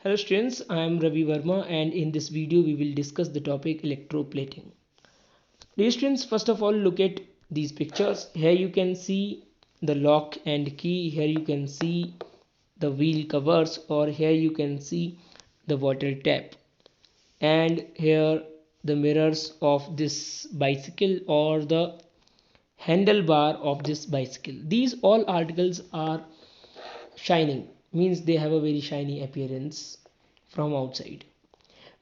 Hello students, I am Ravi Verma and in this video we will discuss the topic electroplating. Dear students, first of all look at these pictures. Here you can see the lock and key, here you can see the wheel covers, or here you can see the water tap, and here the mirrors of this bicycle or the handlebar of this bicycle. These all articles are shining, means they have a very shiny appearance from outside,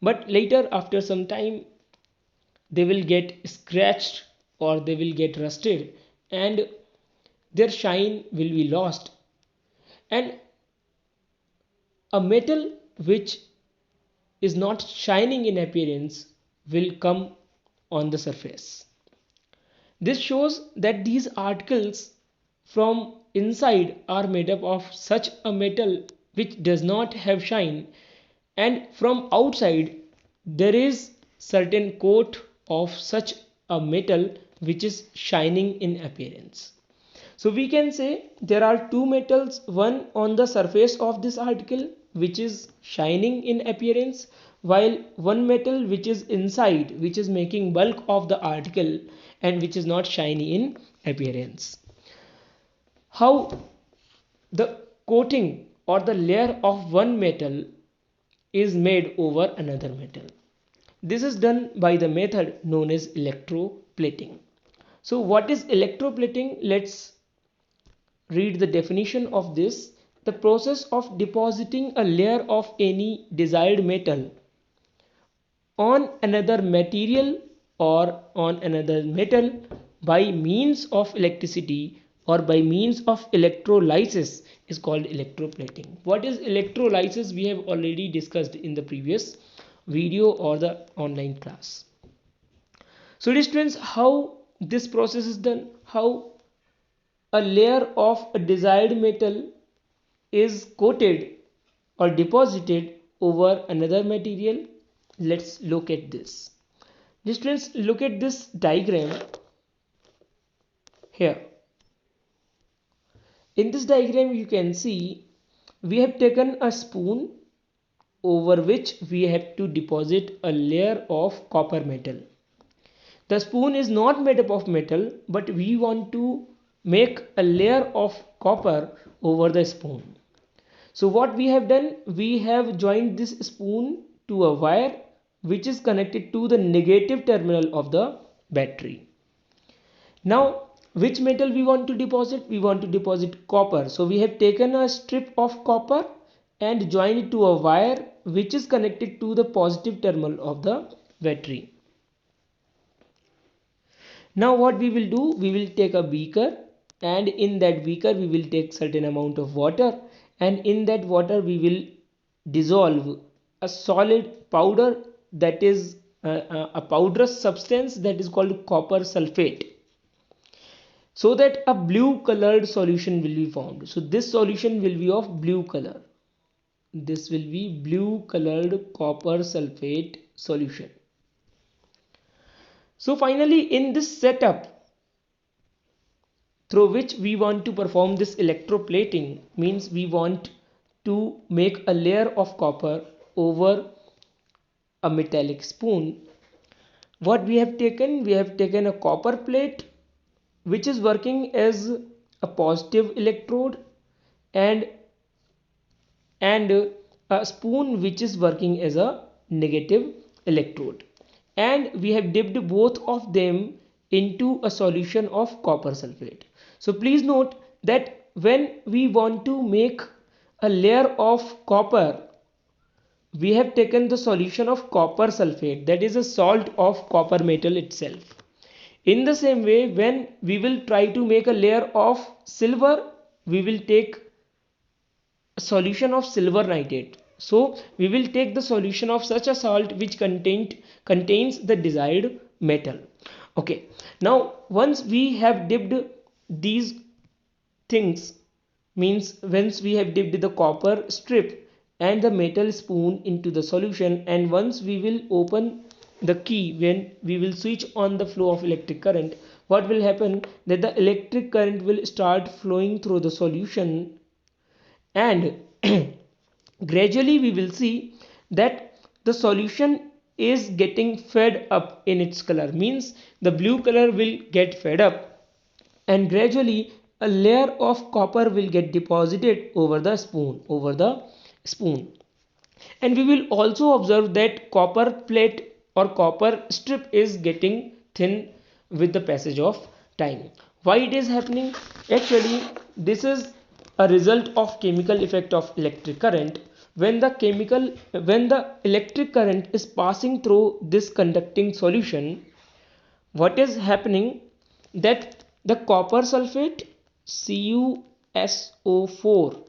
but later after some time they will get scratched or they will get rusted and their shine will be lost, and a metal which is not shining in appearance will come on the surface. This shows that these articles from inside are made up of such a metal which does not have shine, and from outside there is certain coat of such a metal which is shining in appearance. So we can say there are two metals, one on the surface of this article which is shining in appearance, while one metal which is inside, which is making bulk of the article and which is not shiny in appearance. How the coating or the layer of one metal is made over another metal? This is done by the method known as electroplating. So what is electroplating? Let's read the definition of this. The process of depositing a layer of any desired metal on another material or on another metal by means of electricity or by means of electrolysis is called electroplating. What is electrolysis? We have already discussed in the previous video or the online class. So dear students, how this process is done, how a layer of a desired metal is coated or deposited over another material. Let's look at this. Just friends, look at this diagram here. In this diagram you can see we have taken a spoon over which we have to deposit a layer of copper metal. The spoon is not made up of metal, but we want to make a layer of copper over the spoon. So what we have done, we have joined this spoon to a wire which is connected to the negative terminal of the battery. Now which metal we want to deposit? We want to deposit copper. So we have taken a strip of copper and joined it to a wire which is connected to the positive terminal of the battery. Now what we will do, we will take a beaker, and in that beaker we will take certain amount of water, and in that water we will dissolve a solid powder, that is a powderous substance that is called copper sulfate, so that a blue colored solution will be formed. So this solution will be of blue color. This will be blue colored copper sulfate solution. So finally, in this setup through which we want to perform this electroplating, means we want to make a layer of copper over a metallic spoon. What we have taken a copper plate which is working as a positive electrode, and a spoon which is working as a negative electrode, and we have dipped both of them into a solution of copper sulfate. So please note that when we want to make a layer of copper, we have taken the solution of copper sulfate, that is a salt of copper metal itself. In the same way, when we will try to make a layer of silver, we will take a solution of silver nitrate. So we will take the solution of such a salt which contains the desired metal. Okay, now once we have dipped these things, means once we have dipped the copper strip and the metal spoon into the solution, and once we will open the key, when we will switch on the flow of electric current, what will happen, that the electric current will start flowing through the solution, and gradually we will see that the solution is getting fed up in its color, means the blue color will get fed up, and gradually a layer of copper will get deposited over the spoon. And we will also observe that copper plate or copper strip is getting thin with the passage of time. Why it is happening? Actually, this is a result of chemical effect of electric current. When the electric current is passing through this conducting solution, what is happening, that the copper sulfate CuSO4,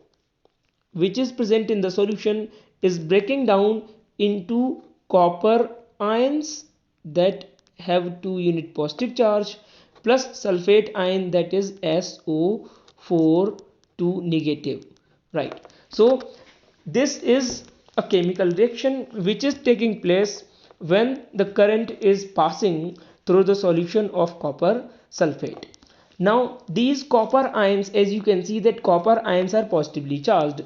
which is present in the solution, is breaking down into copper ions that have 2 unit positive charge plus sulfate ion, that is SO4 2 negative, right? So this is a chemical reaction which is taking place when the current is passing through the solution of copper sulfate. Now these copper ions, as you can see that copper ions are positively charged,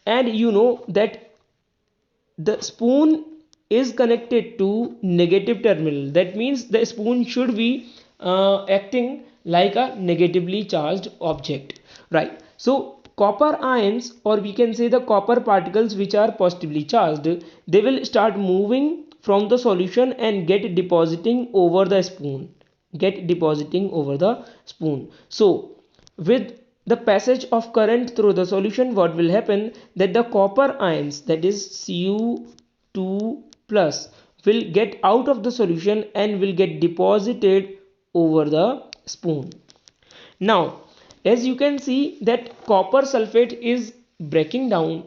and you know that the spoon is connected to negative terminal. That means the spoon should be acting like a negatively charged object, right? So copper ions, or we can say the copper particles which are positively charged, they will start moving from the solution and get depositing over the spoon. So with the passage of current through the solution, what will happen, that the copper ions, that is Cu2 plus, will get out of the solution and will get deposited over the spoon. Now as you can see that copper sulfate is breaking down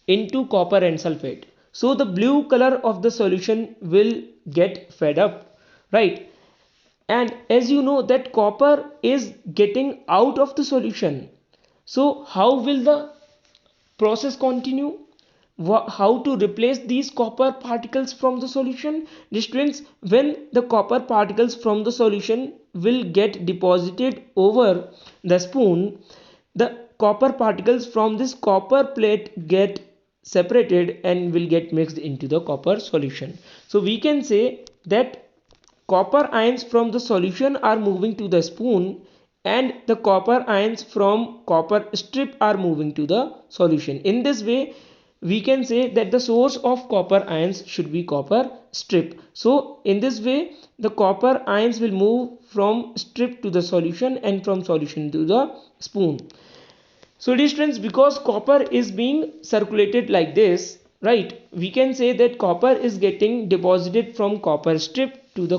into copper and sulfate, so the blue color of the solution will get fed up, right? And as you know that copper is getting out of the solution, so how will the process continue? How to replace these copper particles from the solution? Students, when the copper particles from the solution will get deposited over the spoon, the copper particles from this copper plate get separated and will get mixed into the copper solution. So we can say that copper ions from the solution are moving to the spoon, and the copper ions from copper strip are moving to the solution. In this way we can say that the source of copper ions should be copper strip. So in this way the copper ions will move from strip to the solution and from solution to the spoon. So dear students, because copper is being circulated like this, right, we can say that copper is getting deposited from copper strip to the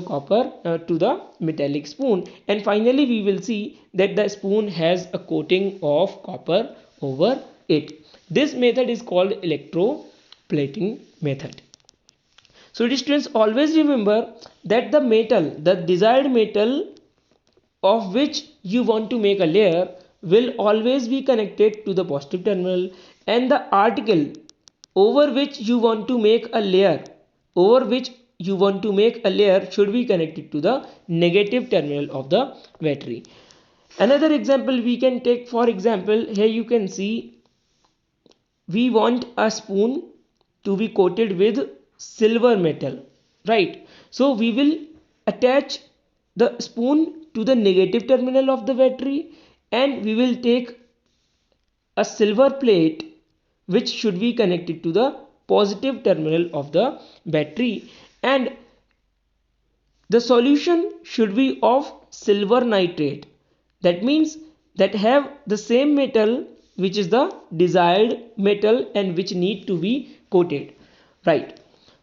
metallic spoon, and finally we will see that the spoon has a coating of copper over it. This method is called electroplating method. So students, always remember that the desired metal of which you want to make a layer will always be connected to the positive terminal, and the article over which you want to make a layer should be connected to the negative terminal of the battery. Another example we can take, for example, here you can see we want a spoon to be coated with silver metal, right? So we will attach the spoon to the negative terminal of the battery, and we will take a silver plate which should be connected to the positive terminal of the battery, and the solution should be of silver nitrate. That means that have the same metal which is the desired metal and which need to be coated, right?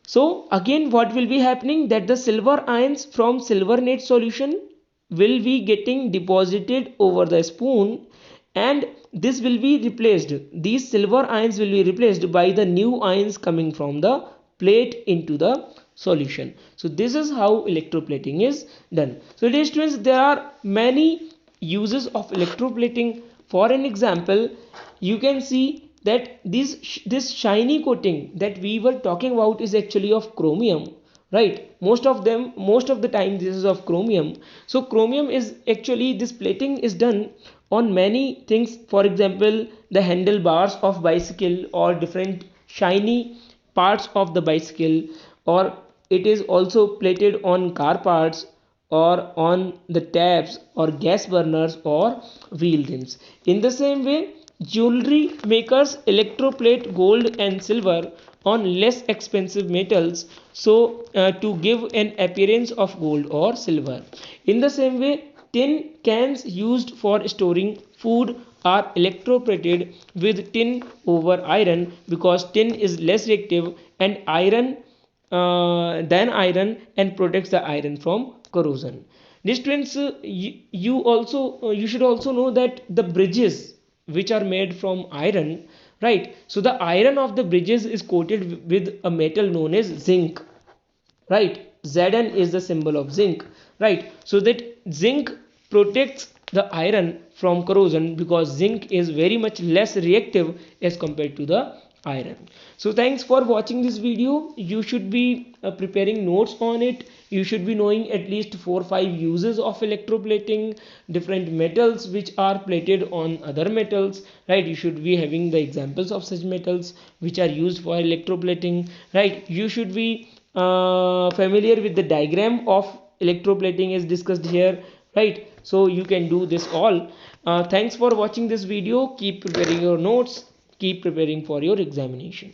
So again what will be happening, that the silver ions from silvernate solution will be getting deposited over the spoon, and this will be replaced, these silver ions will be replaced by the new ions coming from the plate into the solution. So this is how electroplating is done. So dear students, there are many uses of electroplating. For an example, you can see that this shiny coating that we were talking about is actually of chromium, right? Most of the time this is of chromium. So chromium is actually, this plating is done on many things. For example, the handlebars of bicycle or different shiny parts of the bicycle, or it is also plated on car parts or on the taps or gas burners or wheel rims. In the same way, jewelry makers electroplate gold and silver on less expensive metals, so to give an appearance of gold or silver. In the same way, tin cans used for storing food are electroplated with tin over iron, because tin is less reactive and iron than iron, and protects the iron from corrosion. These twins, you should also know that the bridges which are made from iron, right? So the iron of the bridges is coated with a metal known as zinc, right? Zn is the symbol of zinc, right? So that zinc protects the iron from corrosion, because zinc is very much less reactive as compared to the iron. So thanks for watching this video. You should be preparing notes on it. You should be knowing at least 4 or 5 uses of electroplating, different metals which are plated on other metals, right? You should be having the examples of such metals which are used for electroplating, right? You should be familiar with the diagram of electroplating as discussed here, right? So you can do this all. Thanks for watching this video. Keep preparing your notes, keep preparing for your examination.